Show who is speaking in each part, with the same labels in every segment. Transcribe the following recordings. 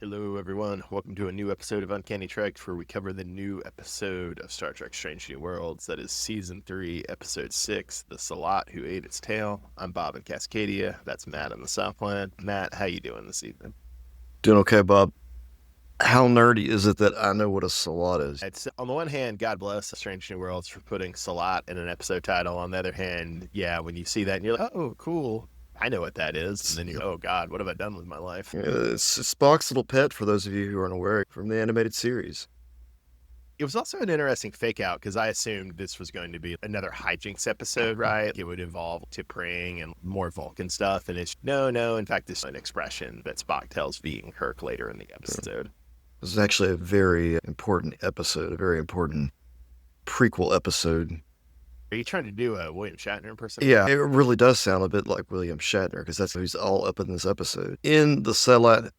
Speaker 1: Hello, everyone. Welcome to a new episode of Uncanny Trek, where we cover the new episode of Star Trek Strange New Worlds. That is Season 3, Episode 6, The Salat Who Ate Its Tail. I'm Bob in Cascadia. That's Matt in the Southland. Matt, how you doing this evening?
Speaker 2: Doing okay, Bob. How nerdy is it that I know what a salad is?
Speaker 1: It's, on the one hand, God bless Strange New Worlds for putting Salat in an episode title. On the other hand, yeah, when you see that and you're like, oh, cool. I know what that is. And then you go, oh, God, what have I done with my life?
Speaker 2: It's Spock's little pet, for those of you who aren't aware, from the animated series.
Speaker 1: It was also an interesting fake out because I assumed this was going to be another hijinks episode, right? It would involve tippering and more Vulcan stuff. And it's no. In fact, this is an expression that Spock tells V and Kirk later in the episode.
Speaker 2: This is actually a very important episode, a very important prequel episode.
Speaker 1: Are you trying to do a William Shatner impersonation?
Speaker 2: Yeah, it really does sound a bit like William Shatner, because that's who's all up in this episode. In the Salat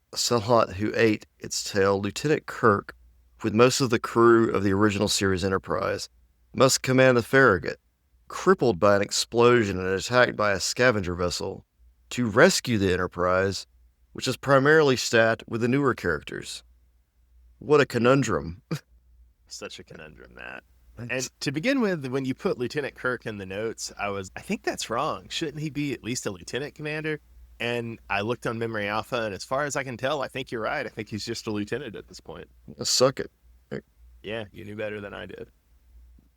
Speaker 2: Who Ate Its Tail, Lieutenant Kirk, with most of the crew of the original series Enterprise, must command a Farragut, crippled by an explosion and attacked by a scavenger vessel, to rescue the Enterprise, which is primarily staffed with the newer characters. What a conundrum.
Speaker 1: Such a conundrum, Matt. And to begin with, when you put Lieutenant Kirk in the notes, I think that's wrong. Shouldn't he be at least a lieutenant commander? And I looked on Memory Alpha, and as far as I can tell, I think you're right. I think he's just a lieutenant at this point.
Speaker 2: Suck it.
Speaker 1: Yeah, you knew better than I did.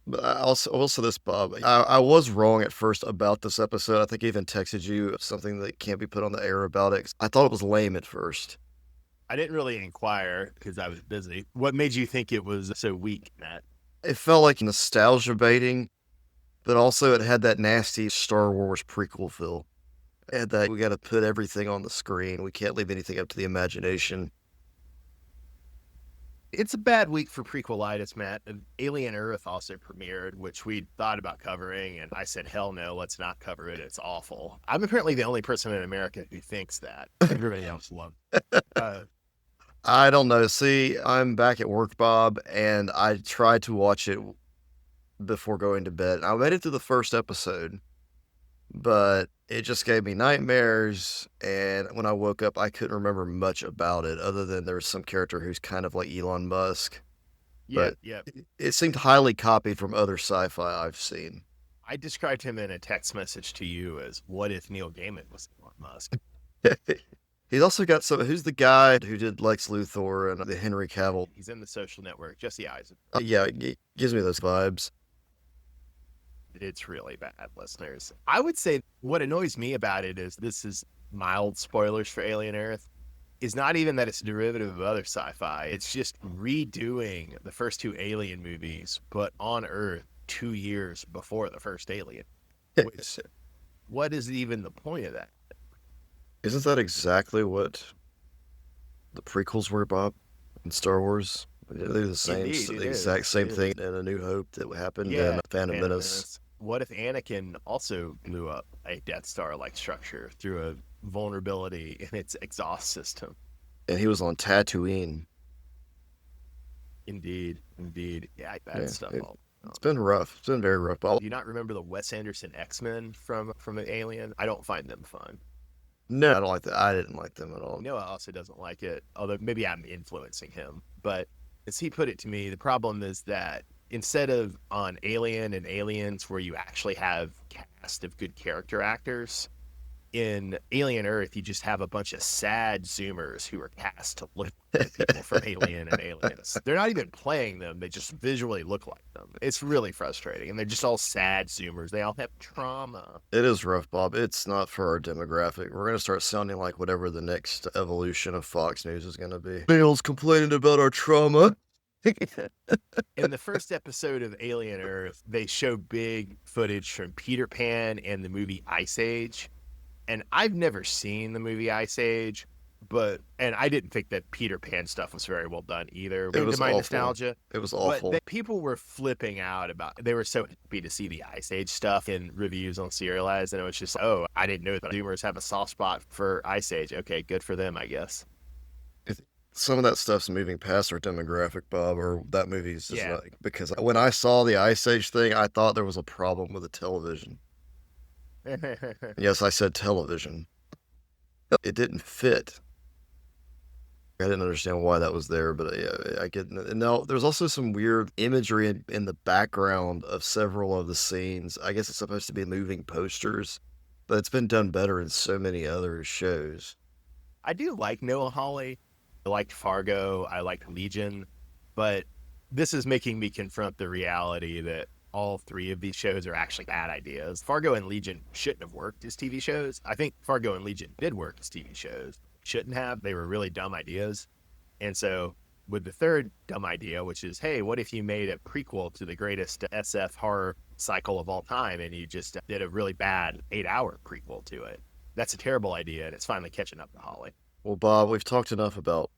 Speaker 2: But I will say this, Bob. I was wrong at first about this episode. I think I even texted you something that can't be put on the air about it. I thought it was lame at first.
Speaker 1: I didn't really inquire because I was busy. What made you think it was so weak, Matt?
Speaker 2: It felt like nostalgia baiting, but also it had that nasty Star Wars prequel feel. It had that we got to put everything on the screen. We can't leave anything up to the imagination.
Speaker 1: It's a bad week for prequelitis, Matt. Alien Earth also premiered, which we thought about covering, and I said, hell no, let's not cover it. It's awful. I'm apparently the only person in America who thinks that. Everybody else loves it.
Speaker 2: I don't know. See, I'm back at work, Bob, and I tried to watch it before going to bed. I made it through the first episode, but it just gave me nightmares. And when I woke up, I couldn't remember much about it other than there was some character who's kind of like Elon Musk.
Speaker 1: Yeah,
Speaker 2: But
Speaker 1: yeah.
Speaker 2: it seemed highly copied from other sci-fi I've seen.
Speaker 1: I described him in a text message to you as, what if Neil Gaiman was Elon Musk?
Speaker 2: He's also got some. Who's the guy who did Lex Luthor and the Henry Cavill?
Speaker 1: He's in The Social Network, Jesse Eisenberg.
Speaker 2: Yeah, it gives me those vibes.
Speaker 1: It's really bad, listeners. I would say what annoys me about it is this is mild spoilers for Alien Earth. Is not even that it's a derivative of other sci-fi. It's just redoing the first two Alien movies, but on Earth 2 years before the first Alien. What is even the point of that?
Speaker 2: Isn't that exactly what the prequels were, Bob, in Star Wars? They're the same,
Speaker 1: Indeed,
Speaker 2: the
Speaker 1: it
Speaker 2: exact
Speaker 1: is.
Speaker 2: same
Speaker 1: It
Speaker 2: thing
Speaker 1: is.
Speaker 2: in A New Hope that happened
Speaker 1: Yeah,
Speaker 2: in Phantom
Speaker 1: Phantom
Speaker 2: Menace.
Speaker 1: Menace. What if Anakin also blew up a Death Star-like structure through a vulnerability in its exhaust system?
Speaker 2: And he was on Tatooine.
Speaker 1: Indeed, indeed. Yeah, bad
Speaker 2: Yeah,
Speaker 1: stuff.
Speaker 2: it's been rough. It's been very rough.
Speaker 1: Do you not remember the Wes Anderson X-Men from Alien? I don't find them fun.
Speaker 2: No, I don't like that. I didn't like them at all.
Speaker 1: Noah also doesn't like it, although maybe I'm influencing him. But as he put it to me, the problem is that instead of on Alien and Aliens, where you actually have cast of good character actors, in Alien Earth, you just have a bunch of sad Zoomers who are cast to look like people from Alien and Aliens. They're not even playing them. They just visually look like them. It's really frustrating. And they're just all sad Zoomers. They all have trauma.
Speaker 2: It is rough, Bob. It's not for our demographic. We're going to start sounding like whatever the next evolution of Fox News is going to be. Males complaining about our trauma.
Speaker 1: In the first episode of Alien Earth, they show big footage from Peter Pan and the movie Ice Age. And I've never seen the movie Ice Age, and I didn't think that Peter Pan stuff was very well done either.
Speaker 2: It was
Speaker 1: my
Speaker 2: awful.
Speaker 1: nostalgia.
Speaker 2: It was awful.
Speaker 1: But people were flipping out they were so happy to see the Ice Age stuff in reviews on Serialized, and it was just, oh, I didn't know that Zoomers have a soft spot for Ice Age. Okay, good for them, I guess.
Speaker 2: Some of that stuff's moving past our demographic, Bob, or that movie's just like, because when I saw the Ice Age thing, I thought there was a problem with the television. Yes, I said television. It didn't fit. I didn't understand why that was there, but yeah, I get it. And now there's also some weird imagery in the background of several of the scenes. I guess it's supposed to be moving posters, but it's been done better in so many other shows.
Speaker 1: I do like Noah Hawley. I liked Fargo. I liked Legion. But this is making me confront the reality that all three of these shows are actually bad ideas. Fargo and Legion shouldn't have worked as TV shows. I think Fargo and Legion did work as TV shows. Shouldn't have. They were really dumb ideas. And so, with the third dumb idea, which is, hey, what if you made a prequel to the greatest SF horror cycle of all time and you just did a really bad 8-hour prequel to it? That's a terrible idea, and it's finally catching up to Holly.
Speaker 2: Well, Bob, we've talked enough about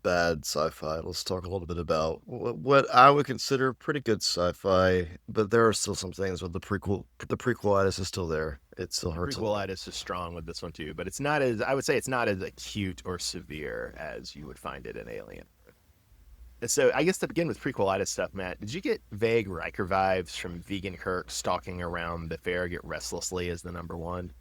Speaker 2: bad sci-fi. Let's talk a little bit about what I would consider pretty good sci-fi, but there are still some things with the prequel. The prequelitis is still there. It still hurts a lot.
Speaker 1: Prequelitis is strong with this one too, but it's not as, I would say it's not as acute or severe as you would find it in Alien. So I guess to begin with prequelitis stuff, Matt, did you get vague Riker vibes from Vegan Kirk stalking around the Farragut restlessly as the number one?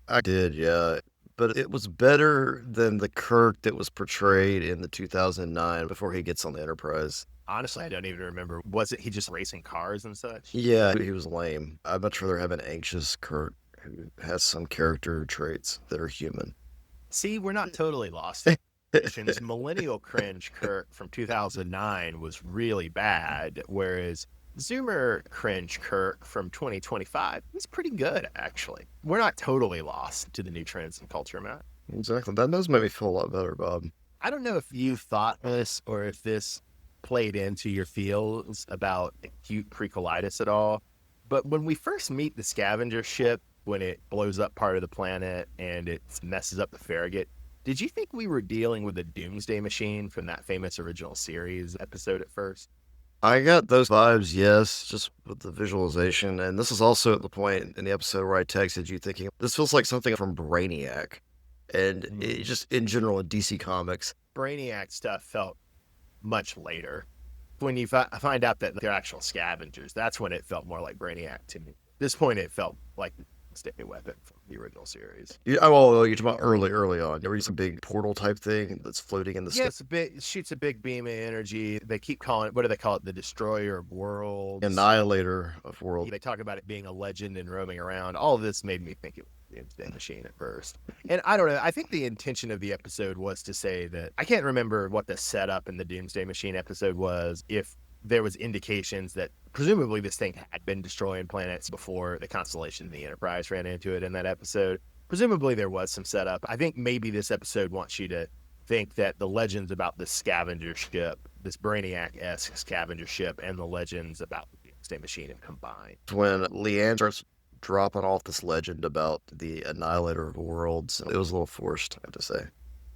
Speaker 2: I did, yeah. But it was better than the Kirk that was portrayed in the 2009 before he gets on the Enterprise.
Speaker 1: Honestly, I don't even remember. Was it he just racing cars and such?
Speaker 2: Yeah, he was lame. I'd much rather have an anxious Kirk who has some character traits that are human.
Speaker 1: See, we're not totally lost. Millennial cringe Kirk from 2009 was really bad, whereas Zoomer cringe Kirk from 2025 was pretty good, actually. We're not totally lost to the new trends in culture, Matt.
Speaker 2: Exactly. That does make me feel a lot better, Bob.
Speaker 1: I don't know if you thought this or if this played into your feels about acute prequelitis at all, but when we first meet the scavenger ship, when it blows up part of the planet and it messes up the Farragut, did you think we were dealing with a doomsday machine from that famous original series episode at first?
Speaker 2: I got those vibes, yes, just with the visualization. And this is also at the point in the episode where I texted you thinking, this feels like something from Brainiac. And it just in general in DC Comics.
Speaker 1: Brainiac stuff felt much later. When you find out that they're actual scavengers, that's when it felt more like Brainiac to me. At this point, it felt like a weapon from the original series.
Speaker 2: You're talking about early on. There was a big portal type thing that's floating in the
Speaker 1: Yeah,
Speaker 2: sky.
Speaker 1: it's a bit. It shoots a big beam of energy. They keep calling it. What do they call it? The Destroyer of Worlds.
Speaker 2: Annihilator of world.
Speaker 1: They talk about it being a legend and roaming around. All of this made me think it was the Doomsday Machine at first. And I don't know. I think the intention of the episode was to say that I can't remember what the setup in the Doomsday Machine episode was. If there was indications that presumably this thing had been destroying planets before the Constellation and the Enterprise ran into it in that episode. Presumably there was some setup. I think maybe this episode wants you to think that the legends about this scavenger ship, this Brainiac-esque scavenger ship, and the legends about the Doomsday Machine have combined.
Speaker 2: When Leanne starts dropping off this legend about the Annihilator of Worlds, it was a little forced, I have to say.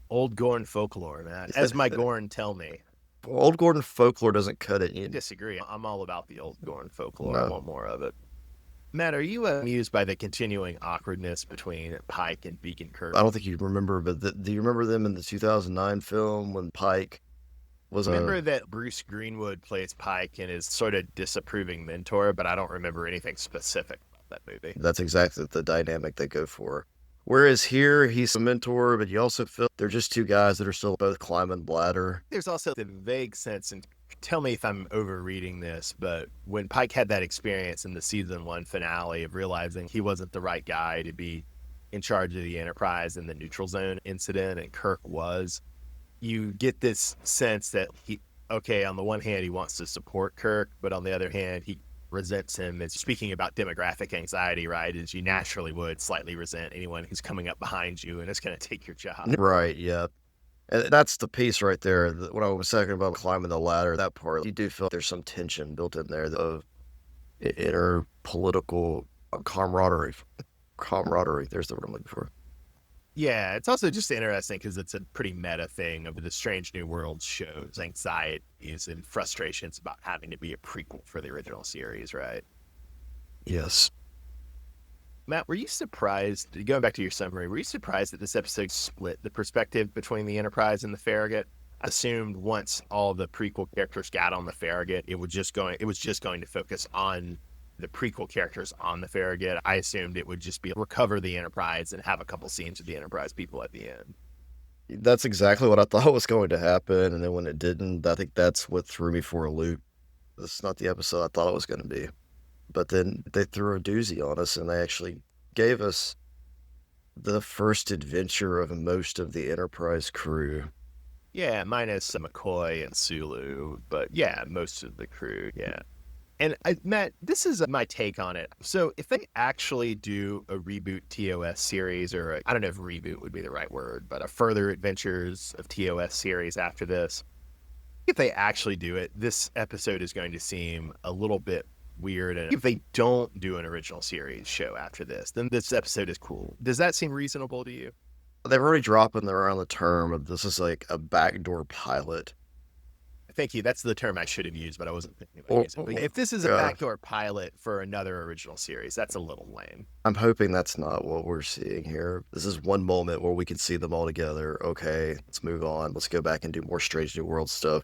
Speaker 1: Old Gorn folklore, man. As my Gorn tell me.
Speaker 2: Old Gordon folklore doesn't cut it.
Speaker 1: I disagree. I'm all about the old Gorn folklore.
Speaker 2: No.
Speaker 1: I want more of it. Matt, are you amused by the continuing awkwardness between Pike and Vegan Kirk?
Speaker 2: I don't think you remember, but do you remember them in the 2009 film when Pike was?
Speaker 1: Remember that Bruce Greenwood plays Pike and is sort of disapproving mentor, but I don't remember anything specific about that movie.
Speaker 2: That's exactly the dynamic they go for. Whereas here, he's a mentor, but you also feel they're just two guys that are still both climbing the ladder.
Speaker 1: There's also the vague sense, and tell me if I'm overreading this, but when Pike had that experience in the season 1 finale of realizing he wasn't the right guy to be in charge of the Enterprise in the neutral zone incident, and Kirk was, you get this sense that okay, on the one hand, he wants to support Kirk, but on the other hand, he resents him. It's speaking about demographic anxiety, right? As you naturally would slightly resent anyone who's coming up behind you and is going to take your job.
Speaker 2: Right, yeah. And that's the piece right there. When I was talking about climbing the ladder, that part, you do feel there's some tension built in there of inner political camaraderie. Camaraderie, there's the word I'm looking for.
Speaker 1: Yeah, it's also just interesting because it's a pretty meta thing of the Strange New World shows anxieties and frustrations about having to be a prequel for the original series, right?
Speaker 2: Yes.
Speaker 1: Matt, were you surprised, going back to your summary, were you surprised that this episode split the perspective between the Enterprise and the Farragut? I assumed once all the prequel characters got on the Farragut, it was just going to focus on the prequel characters on the Farragut. I assumed it would just be recover the Enterprise and have a couple scenes with the Enterprise people at the end.
Speaker 2: That's exactly what I thought was going to happen, and then when it didn't, I think that's what threw me for a loop. This is not the episode I thought it was going to be. But then they threw a doozy on us, and they actually gave us the first adventure of most of the Enterprise crew.
Speaker 1: Yeah, minus McCoy and Sulu, but yeah, most of the crew. Yeah. And Matt, this is my take on it. So if they actually do a reboot TOS series, or I don't know if reboot would be the right word, but a further adventures of TOS series after this, if they actually do it, this episode is going to seem a little bit weird. And if they don't do an original series show after this, then this episode is cool. Does that seem reasonable to you?
Speaker 2: They've already dropped around the term of this is like a backdoor pilot.
Speaker 1: Thank you. That's the term I should have used, but I wasn't thinking about
Speaker 2: Or,
Speaker 1: using it. But if this is a backdoor pilot for another original series, that's a little lame.
Speaker 2: I'm hoping that's not what we're seeing here. This is one moment where we can see them all together. Okay, let's move on. Let's go back and do more Strange New World stuff.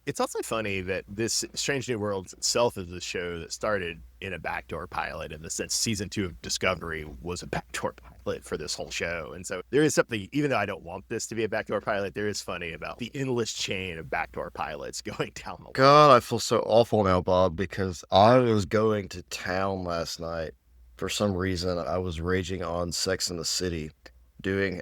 Speaker 1: It's also funny that this Strange New Worlds itself is a show that started in a backdoor pilot in the sense season 2 of Discovery was a backdoor pilot for this whole show. And so there is something, even though I don't want this to be a backdoor pilot, there is funny about the endless chain of backdoor pilots going down the line.
Speaker 2: God, I feel so awful now, Bob, because I was going to town last night. For some reason, I was raging on Sex and the City, doing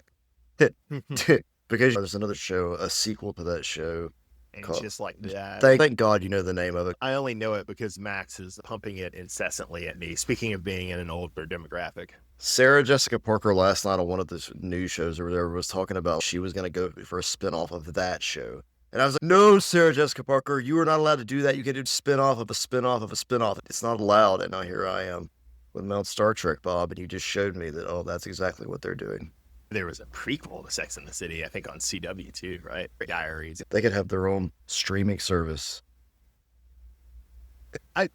Speaker 2: because there's another show, a sequel to that show.
Speaker 1: And just like that.
Speaker 2: Thank God you know the name of it.
Speaker 1: I only know it because Max is pumping it incessantly at me. Speaking of being in an older demographic.
Speaker 2: Sarah Jessica Parker last night on one of the news shows or whatever was talking about she was going to go for a spinoff of that show. And I was like, no, Sarah Jessica Parker, you are not allowed to do that. You can do spinoff of a spinoff of a spinoff. It's not allowed. And now here I am with my own Star Trek, Bob, and you just showed me that, oh, that's exactly what they're doing.
Speaker 1: There was a prequel to Sex and the City, I think on CW too, right? Diaries.
Speaker 2: They could have their own streaming service.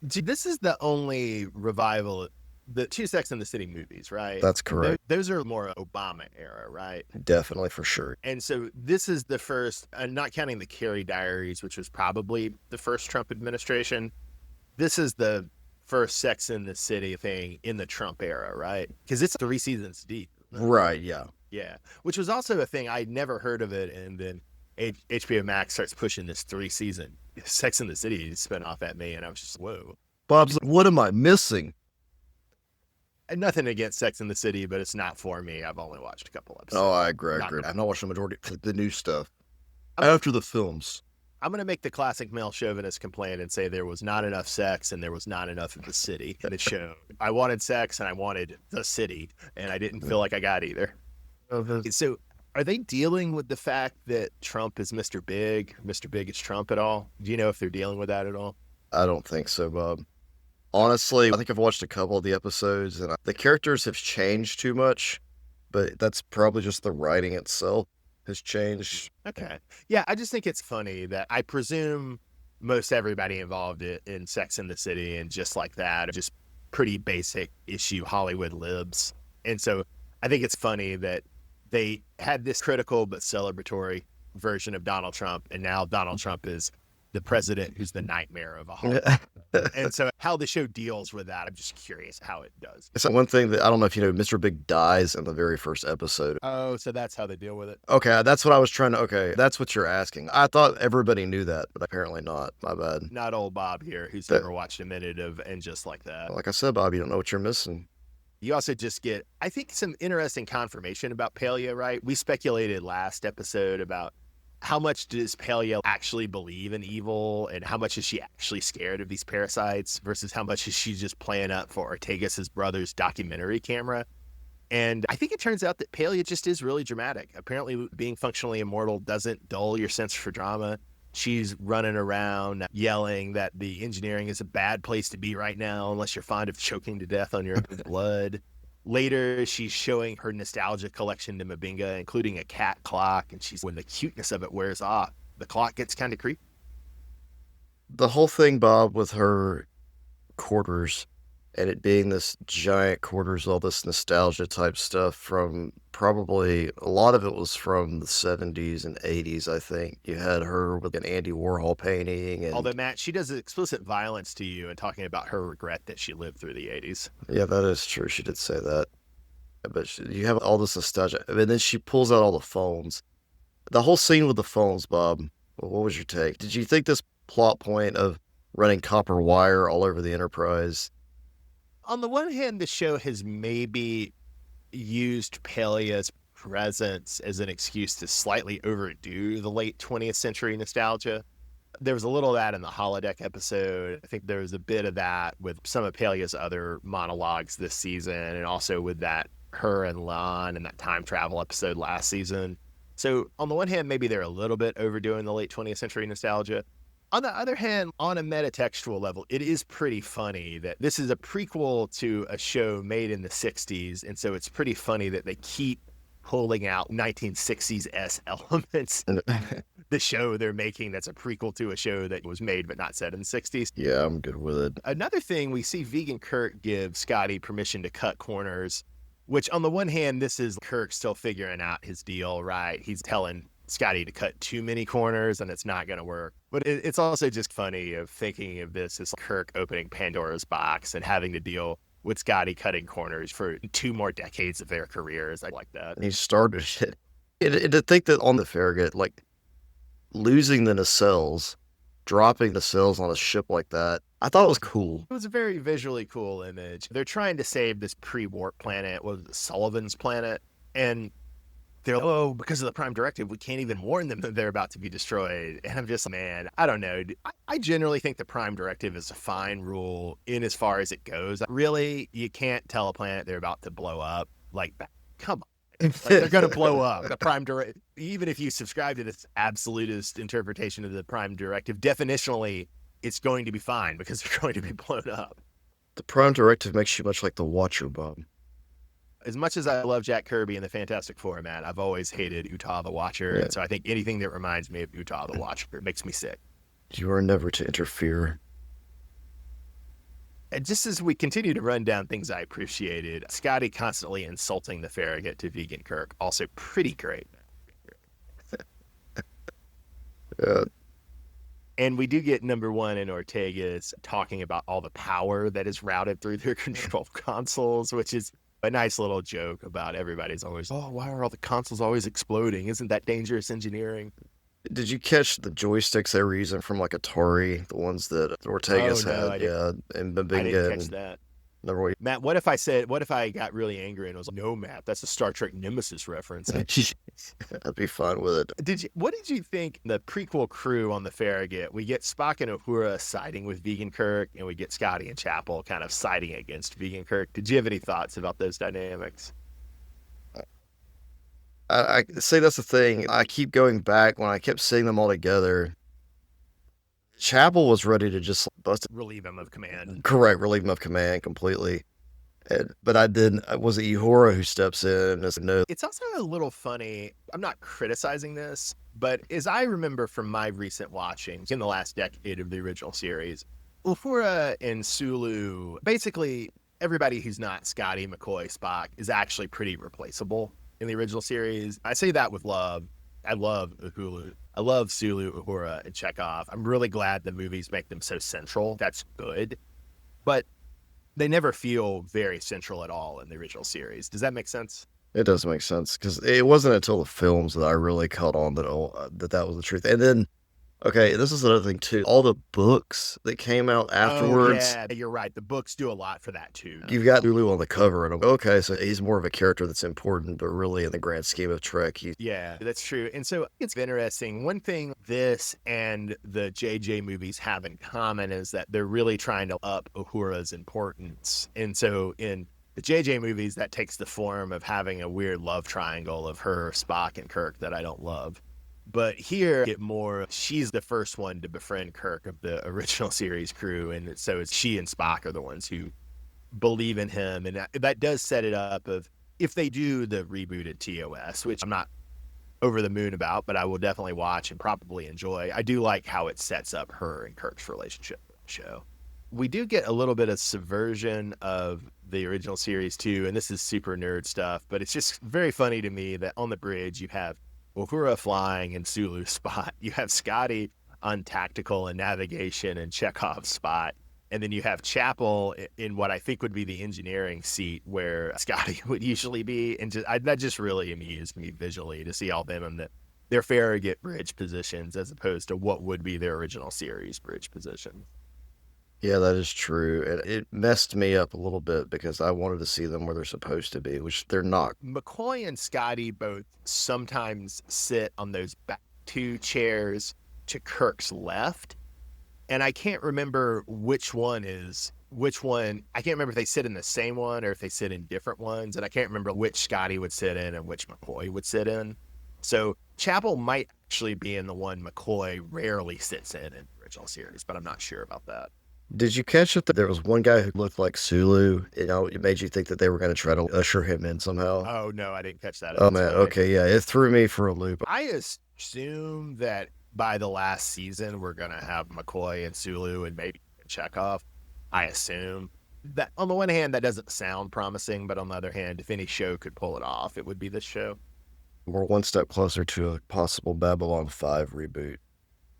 Speaker 1: This is the only revival, the 2 Sex and the City movies, right?
Speaker 2: That's correct.
Speaker 1: Those are more Obama era, right?
Speaker 2: Definitely, for sure.
Speaker 1: And so this is the first, not counting the Carrie Diaries, which was probably the first Trump administration. This is the first Sex and the City thing in the Trump era, right? Because it's 3 seasons deep.
Speaker 2: Right, yeah.
Speaker 1: Yeah, which was also a thing I'd never heard of it, and then HBO Max starts pushing this 3-season Sex and the City spinoff at me, and I was just whoa.
Speaker 2: Bob's like, what am I missing?
Speaker 1: And nothing against Sex and the City, but it's not for me. I've only watched a couple episodes.
Speaker 2: Oh, I agree. I've not watched the majority of the new stuff after the films.
Speaker 1: I'm going to make the classic male chauvinist complaint and say there was not enough sex and there was not enough of the city in the show. I wanted sex and I wanted the city, and I didn't feel like I got either. So are they dealing with the fact that Trump is Mr. Big is Trump at all? Do you know if they're dealing with that at all?
Speaker 2: I don't think so, Bob. Honestly, I think I've watched a couple of the episodes, and the characters have changed too much, but that's probably just the writing itself has changed.
Speaker 1: Okay. Yeah, I just think it's funny that I presume most everybody involved in Sex and the City and just like that are just pretty basic issue Hollywood libs. And so I think it's funny that they had this critical but celebratory version of Donald Trump, and now Donald Trump is the president who's the nightmare of a Hollywood. And so how the show deals with that, I'm just curious how it does.
Speaker 2: It's one thing that I don't know if you know, Mr. Big dies in the very first episode.
Speaker 1: Oh, so that's how they deal with it.
Speaker 2: Okay, that's what I was trying to. Okay, that's what you're asking. I thought everybody knew that, but apparently not. My bad.
Speaker 1: Not old Bob here, who's never watched a minute of And Just Like That.
Speaker 2: Like I said, Bob, you don't know what you're missing.
Speaker 1: You also just get, I think, some interesting confirmation about Paleo, right? We speculated last episode about how much does Paleo actually believe in evil, and how much is she actually scared of these parasites versus how much is she just playing up for Ortegas' brother's documentary camera. And I think it turns out that Paleo just is really dramatic. Apparently being functionally immortal doesn't dull your sense for drama. She's running around yelling that the engineering is a bad place to be right now unless you're fond of choking to death on your own blood. Later, she's showing her nostalgia collection to Mabinga, including a cat clock, and when the cuteness of it wears off, the clock gets kind of creepy.
Speaker 2: The whole thing, Bob, with her quarters and it being this giant quarters, all this nostalgia type stuff from probably a lot of it was from the 70s and 80s, I think. You had her with an Andy Warhol painting. And
Speaker 1: although, Matt, she does explicit violence to you and talking about her regret that she lived through the 80s.
Speaker 2: Yeah, that is true. She did say that. But you have all this nostalgia. And then she pulls out all the phones. The whole scene with the phones, Bob. What was your take? Did you think this plot point of running copper wire all over the Enterprise?
Speaker 1: On the one hand, the show has maybe used Pelia's presence as an excuse to slightly overdo the late 20th century nostalgia. There was a little of that in the holodeck episode. I think there was a bit of that with some of Pelia's other monologues this season, and also with that her and Lon and that time travel episode last season. So on the one hand, maybe they're a little bit overdoing the late 20th century nostalgia. On the other hand, on a metatextual level, it is pretty funny that this is a prequel to a show made in the 60s. And so it's pretty funny that they keep pulling out 1960s S elements. The show they're making that's a prequel to a show that was made but not set in the 60s.
Speaker 2: Yeah, I'm good with it.
Speaker 1: Another thing, we see Vegan Kirk give Scotty permission to cut corners, which on the one hand, this is Kirk still figuring out his deal, right? He's telling Scotty to cut too many corners and it's not going to work. But it's also just funny of thinking of this as Kirk opening Pandora's box and having to deal with Scotty cutting corners for 2 more decades of their careers. I like that.
Speaker 2: And he started it. And to think that on the Farragut, like losing the nacelles, dropping nacelles on a ship like that, I thought it was cool.
Speaker 1: It was a very visually cool image. They're trying to save this pre-warp planet, what was it, Sullivan's planet, and they're, oh, because of the Prime Directive, we can't even warn them that they're about to be destroyed. And I'm just, man, I don't know. I generally think the Prime Directive is a fine rule in as far as it goes. Really, you can't tell a planet they're about to blow up. Like, come on. Like, they're going to blow up. The Prime Directive, even if you subscribe to this absolutist interpretation of the Prime Directive, definitionally, it's going to be fine because they're going to be blown up.
Speaker 2: The Prime Directive makes you much like the Watcher, Bob.
Speaker 1: As much as I love Jack Kirby and the Fantastic Four, man, I've always hated Utah the Watcher.
Speaker 2: Yeah.
Speaker 1: And so I think anything that reminds me of Utah the Watcher makes me sick.
Speaker 2: You are never to interfere.
Speaker 1: And just as we continue to run down things I appreciated, Scotty constantly insulting the Farragut to Vegan Kirk, also pretty great.
Speaker 2: Yeah.
Speaker 1: And we do get number one in Ortega's talking about all the power that is routed through their control consoles, which is a nice little joke about everybody's always, oh, why are all the consoles always exploding? Isn't that dangerous engineering?
Speaker 2: Did you catch the joysticks they were using from like Atari, the ones that Ortega's had? Yeah, and Benga.
Speaker 1: I didn't catch that.
Speaker 2: Number
Speaker 1: Matt, what if I got really angry and was like, no, Matt, that's a Star Trek Nemesis reference.
Speaker 2: I'd be fine with it.
Speaker 1: What did you think the prequel crew on the Farragut? We get Spock and Uhura siding with Vegan Kirk, and we get Scotty and Chapel kind of siding against Vegan Kirk. Did you have any thoughts about those dynamics?
Speaker 2: I say that's the thing. I keep going back when I kept seeing them all together. Chapel was ready to just
Speaker 1: relieve him of command.
Speaker 2: Correct, relieve him of command completely. But I didn't. Was it Uhura who steps in and said no?
Speaker 1: It's also a little funny. I'm not criticizing this, but as I remember from my recent watchings in the last decade of the original series, Uhura and Sulu, basically everybody who's not Scotty, McCoy, Spock is actually pretty replaceable in the original series. I say that with love. I love Uhura. I love Sulu, Uhura, and Chekhov. I'm really glad the movies make them so central. That's good. But they never feel very central at all in the original series. Does that make sense?
Speaker 2: It does make sense, because it wasn't until the films that I really caught on that was the truth. And then, okay, this is another thing too. All the books that came out afterwards.
Speaker 1: Oh, yeah, you're right. The books do a lot for that too.
Speaker 2: You've got Lulu on the cover, and I'm okay, so he's more of a character that's important, but really in the grand scheme of Trek,
Speaker 1: yeah, that's true. And so it's interesting. One thing this and the JJ movies have in common is that they're really trying to up Uhura's importance. And so in the JJ movies, that takes the form of having a weird love triangle of her, Spock, and Kirk that I don't love. But here, get more, she's the first one to befriend Kirk of the original series crew. And so it's she and Spock are the ones who believe in him. And that does set it up of, if they do the rebooted TOS, which I'm not over the moon about, but I will definitely watch and probably enjoy. I do like how it sets up her and Kirk's relationship in the show. We do get a little bit of subversion of the original series too, and this is super nerd stuff, but it's just very funny to me that on the bridge you have Uhura flying and Sulu spot. You have Scotty on tactical and navigation and Chekhov's spot. And then you have Chapel in what I think would be the engineering seat where Scotty would usually be. And that just really amused me visually to see all them in their Farragut bridge positions as opposed to what would be their original series bridge position.
Speaker 2: Yeah, that is true. And it messed me up a little bit because I wanted to see them where they're supposed to be, which they're not.
Speaker 1: McCoy and Scotty both sometimes sit on those back two chairs to Kirk's left. And I can't remember which one is which one. I can't remember if they sit in the same one or if they sit in different ones. And I can't remember which Scotty would sit in and which McCoy would sit in. So Chapel might actually be in the one McCoy rarely sits in the original series, but I'm not sure about that.
Speaker 2: Did you catch it that there was one guy who looked like Sulu? You know, it made you think that they were going to try to usher him in somehow.
Speaker 1: Oh, no, I didn't catch that.
Speaker 2: Oh,
Speaker 1: That's
Speaker 2: man.
Speaker 1: funny.
Speaker 2: Okay, yeah. It threw me for a loop.
Speaker 1: I assume that by the last season, we're going to have McCoy and Sulu and maybe Chekhov. I assume that on the one hand, that doesn't sound promising, but on the other hand, if any show could pull it off, it would be this show.
Speaker 2: We're one step closer to a possible Babylon 5 reboot.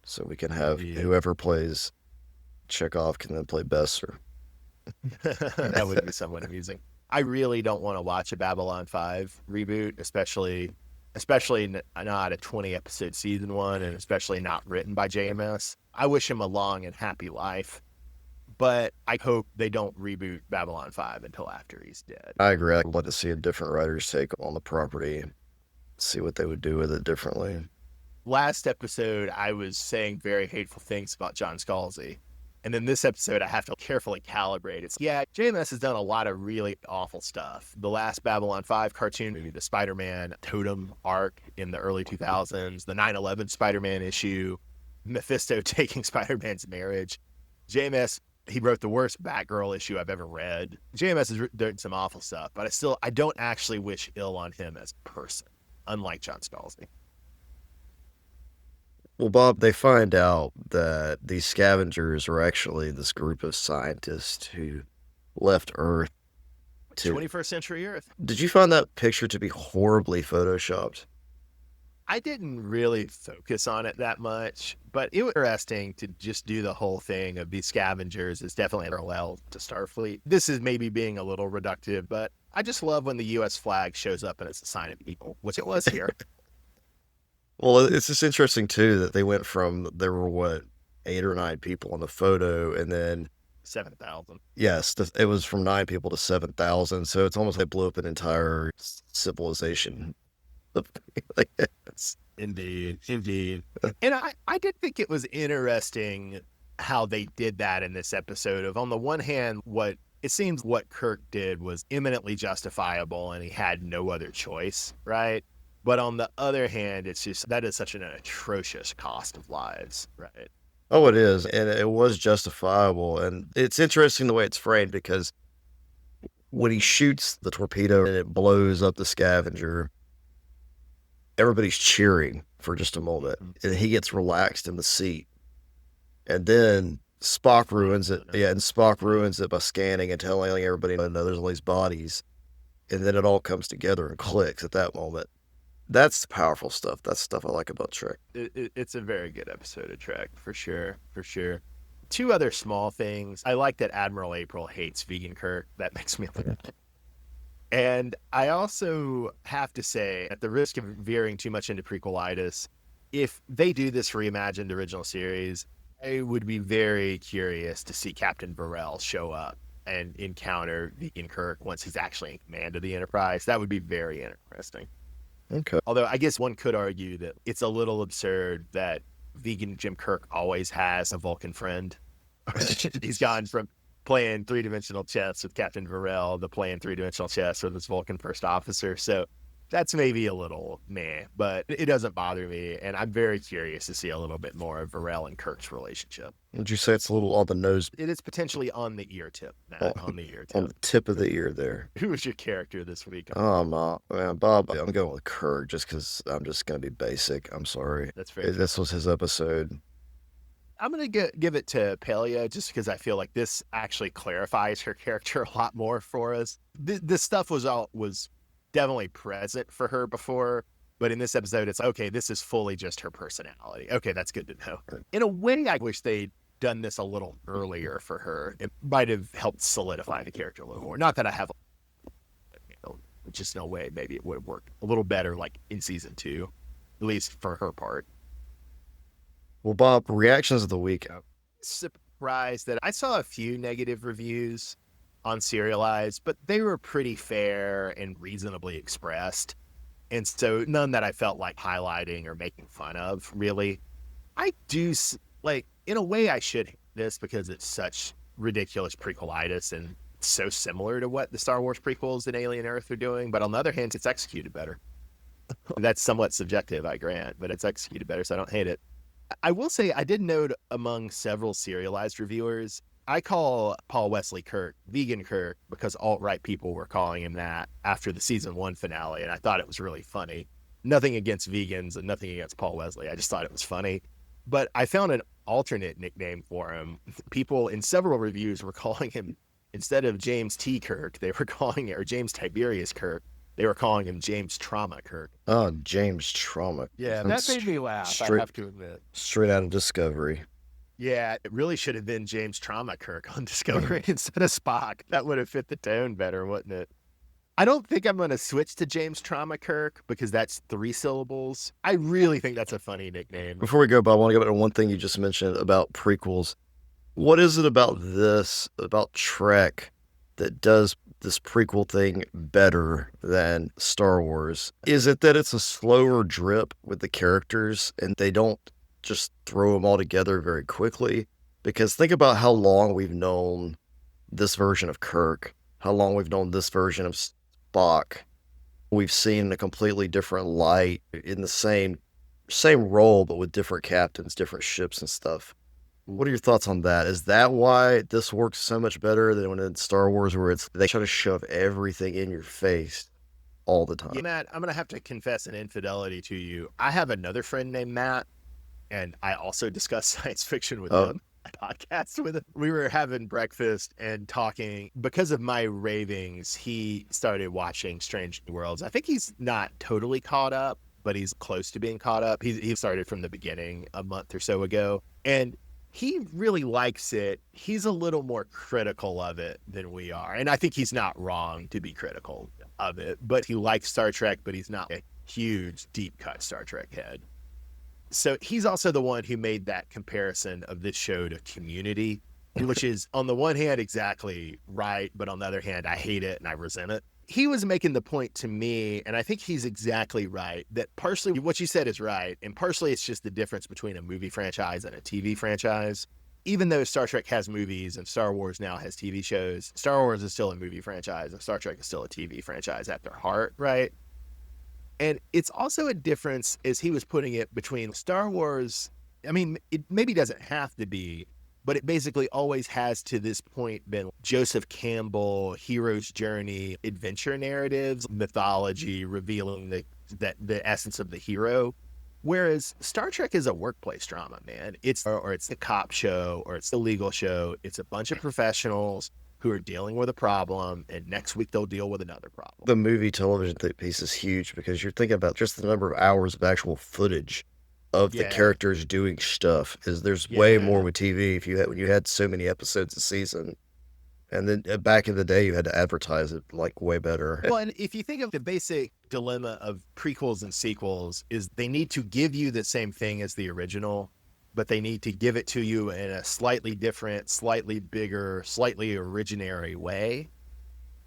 Speaker 2: So we can have whoever plays Chekhov can then play Besser.
Speaker 1: That would be somewhat amusing. I really don't want to watch a Babylon 5 reboot, especially not a 20 episode season one, and especially not written by JMS. I wish him a long and happy life, but I hope they don't reboot Babylon 5 until after he's dead.
Speaker 2: I agree. I'd like to see a different writer's take on the property, see what they would do with it differently.
Speaker 1: Last episode, I was saying very hateful things about John Scalzi. And then this episode, I have to carefully calibrate it. Yeah, JMS has done a lot of really awful stuff. The last Babylon 5 cartoon movie, the Spider-Man Totem arc in the early 2000s, the 9/11 Spider-Man issue, Mephisto taking Spider-Man's marriage. JMS, he wrote the worst Batgirl issue I've ever read. JMS has done some awful stuff, but I don't actually wish ill on him as a person, unlike John Scalzi.
Speaker 2: Well, Bob, they find out that these scavengers are actually this group of scientists who left Earth to
Speaker 1: 21st century Earth.
Speaker 2: Did you find that picture to be horribly photoshopped?
Speaker 1: I didn't really focus on it that much, but it was interesting to just do the whole thing of these scavengers. It's definitely a parallel to Starfleet. This is maybe being a little reductive, but I just love when the U.S. flag shows up and it's a sign of evil, which it was here.
Speaker 2: Well, it's just interesting, too, that they went from, there were, what, 8 or 9 people in the photo, and then
Speaker 1: 7,000.
Speaker 2: Yes, it was from 9 people to 7,000, so it's almost like blew up an entire civilization.
Speaker 1: Indeed. And I did think it was interesting how they did that in this episode of, on the one hand, what it seems what Kirk did was eminently justifiable and he had no other choice, right? But on the other hand, it's just, that is such an atrocious cost of lives, right?
Speaker 2: Oh, it is. And it was justifiable. And it's interesting the way it's framed because when he shoots the torpedo and it blows up the scavenger, everybody's cheering for just a moment. And he gets relaxed in the seat. And then Spock ruins it. Yeah, and Spock ruins it by scanning and telling everybody, no, there's all these bodies. And then it all comes together and clicks at that moment. That's powerful stuff. That's stuff I like about Trek.
Speaker 1: It's a very good episode of Trek, for sure. Two other small things. I like that Admiral April hates vegan Kirk. That makes me laugh. And I also have to say, at the risk of veering too much into prequelitis, if they do this reimagined original series, I would be very curious to see Captain Burrell show up and encounter vegan Kirk once he's actually in command of the Enterprise. That would be very interesting.
Speaker 2: Okay.
Speaker 1: Although I guess one could argue that it's a little absurd that vegan Jim Kirk always has a Vulcan friend. He's gone from playing three-dimensional chess with Captain Varel to playing three-dimensional chess with his Vulcan first officer. So that's maybe a little meh, but it doesn't bother me. And I'm very curious to see a little bit more of Varel and Kirk's relationship.
Speaker 2: Would you say it's a little on the nose?
Speaker 1: It is potentially on the ear tip, Matt, on the ear tip.
Speaker 2: On the tip of the ear there.
Speaker 1: Who was your character this week?
Speaker 2: Oh, man, Bob, I'm going with Kirk just because I'm just going to be basic. I'm sorry.
Speaker 1: That's fair.
Speaker 2: This was his episode.
Speaker 1: I'm going to give it to Pelia just because I feel like this actually clarifies her character a lot more for us. This stuff was definitely present for her before, but in this episode, it's okay, this is fully just her personality. Okay, that's good to know. In a way, I wish they'd done this a little earlier for her. It might have helped solidify the character a little more. Not that I have, just no way, maybe it would have worked a little better like in season 2. at least for her part.
Speaker 2: Well, Bob, reactions of the week.
Speaker 1: Surprised that I saw a few negative reviews on Serialized, but they were pretty fair and reasonably expressed. And so none that I felt like highlighting or making fun of, really. I do, like, in a way, I should hate this because it's such ridiculous prequelitis and so similar to what the Star Wars prequels and Alien Earth are doing. But on the other hand, it's executed better. That's somewhat subjective, I grant, but it's executed better, so I don't hate it. I will say I did note among several serialized reviewers, I call Paul Wesley Kirk Vegan Kirk because alt-right people were calling him that after the season 1 finale, and I thought it was really funny. Nothing against vegans and nothing against Paul Wesley. I just thought it was funny. But I found an alternate nickname for him. People in several reviews were calling him, instead of James T. Kirk, they were calling it, or James Tiberius Kirk, they were calling him James Trauma Kirk.
Speaker 2: Oh, James Trauma.
Speaker 1: Yeah, that made me laugh, I have to admit.
Speaker 2: Straight out of Discovery.
Speaker 1: Yeah, it really should have been James Trauma Kirk on Discovery instead of Spock. That would have fit the tone better, wouldn't it? I don't think I'm going to switch to James Trauma Kirk because that's 3 syllables. I really think that's a funny nickname.
Speaker 2: Before we go, Bob, I want to go back to one thing you just mentioned about prequels. What is it about this, about Trek, that does this prequel thing better than Star Wars? Is it that it's a slower drip with the characters and they don't just throw them all together very quickly? Because think about how long we've known this version of Kirk, how long we've known this version of Spock. We've seen a completely different light in the same role, but with different captains, different ships and stuff. What are your thoughts on that? Is that why this works so much better than when in Star Wars, where they try to shove everything in your face all the time?
Speaker 1: Yeah, Matt, I'm going to have to confess an infidelity to you. I have another friend named Matt, and I also discuss science fiction with him. Podcast with him. We were having breakfast and talking. Because of my ravings, he started watching Strange New Worlds. I think he's not totally caught up, but he's close to being caught up. He started from the beginning a month or so ago, and he really likes it. He's a little more critical of it than we are. And I think he's not wrong to be critical of it, but he likes Star Trek, but he's not a huge, deep cut Star Trek head. So he's also the one who made that comparison of this show to Community, which is on the one hand exactly right, but on the other hand, I hate it and I resent it. He was making the point to me, and I think he's exactly right, that partially what you said is right, and partially it's just the difference between a movie franchise and a TV franchise. Even though Star Trek has movies and Star Wars now has TV shows, Star Wars is still a movie franchise and Star Trek is still a TV franchise at their heart, right? And it's also a difference, as he was putting it, between Star Wars. I mean, it maybe doesn't have to be, but it basically always has to this point been Joseph Campbell, hero's journey, adventure narratives, mythology, revealing the essence of the hero. Whereas Star Trek is a workplace drama, man. It's the cop show, or it's the legal show. It's a bunch of professionals who are dealing with a problem, and next week they'll deal with another problem.
Speaker 2: The movie television piece is huge because you're thinking about just the number of hours of actual footage of the characters doing stuff. There's way more with TV when you had so many episodes a season. And then back in the day, you had to advertise it like way better.
Speaker 1: Well, and if you think of the basic dilemma of prequels and sequels, is they need to give you the same thing as the original, but they need to give it to you in a slightly different, slightly bigger, slightly originary way.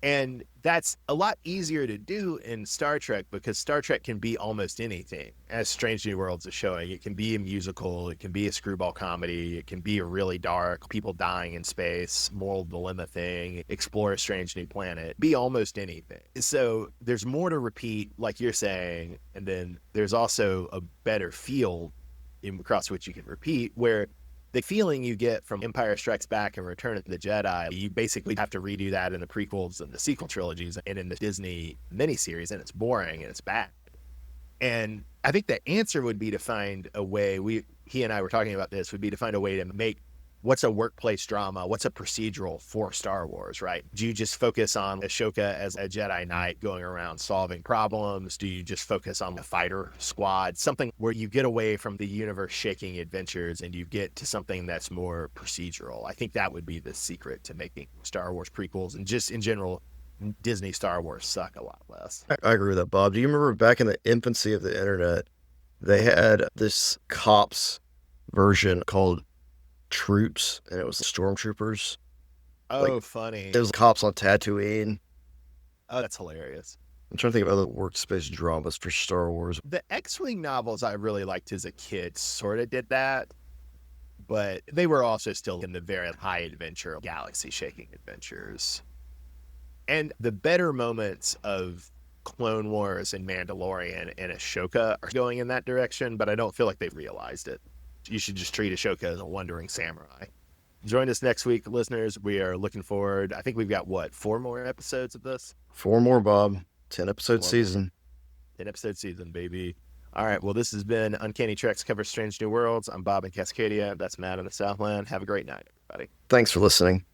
Speaker 1: And that's a lot easier to do in Star Trek because Star Trek can be almost anything. As Strange New Worlds is showing, it can be a musical, it can be a screwball comedy, it can be a really dark, people dying in space, moral dilemma thing, explore a strange new planet, be almost anything. So there's more to repeat, like you're saying, and then there's also a better field across which you can repeat, where the feeling you get from Empire Strikes Back and Return of the Jedi, you basically have to redo that in the prequels and the sequel trilogies and in the Disney miniseries, and it's boring and it's bad. And I think the answer would be to find a way, he and I were talking about this, would be to find a way to make what's a workplace drama, what's a procedural for Star Wars, right? Do you just focus on Ashoka as a Jedi Knight going around solving problems? Do you just focus on the fighter squad? Something where you get away from the universe-shaking adventures and you get to something that's more procedural. I think that would be the secret to making Star Wars prequels, and just in general, Disney Star Wars suck a lot less.
Speaker 2: I agree with that, Bob. Do you remember back in the infancy of the internet They had this cops version called Troops, and it was stormtroopers. Like,
Speaker 1: Oh,
Speaker 2: there
Speaker 1: funny.
Speaker 2: was cops on Tatooine.
Speaker 1: Oh, that's hilarious.
Speaker 2: I'm trying to think of other workspace dramas for Star Wars.
Speaker 1: The X-Wing novels I really liked as a kid sort of did that, but they were also still in the very high adventure, galaxy-shaking adventures. And the better moments of Clone Wars and Mandalorian and Ashoka are going in that direction, but I don't feel like they've realized it. You should just treat Ashoka as a wandering samurai. Join us next week, listeners. We are looking forward. I think we've got, what, 4 more episodes of this?
Speaker 2: 4 more, Bob. 10 episode
Speaker 1: 4 more.
Speaker 2: season.
Speaker 1: 10 episode season, baby. All right. Well, this has been Uncanny Treks Cover Strange New Worlds. I'm Bob in Cascadia. That's Matt in the Southland. Have a great night, everybody.
Speaker 2: Thanks for listening.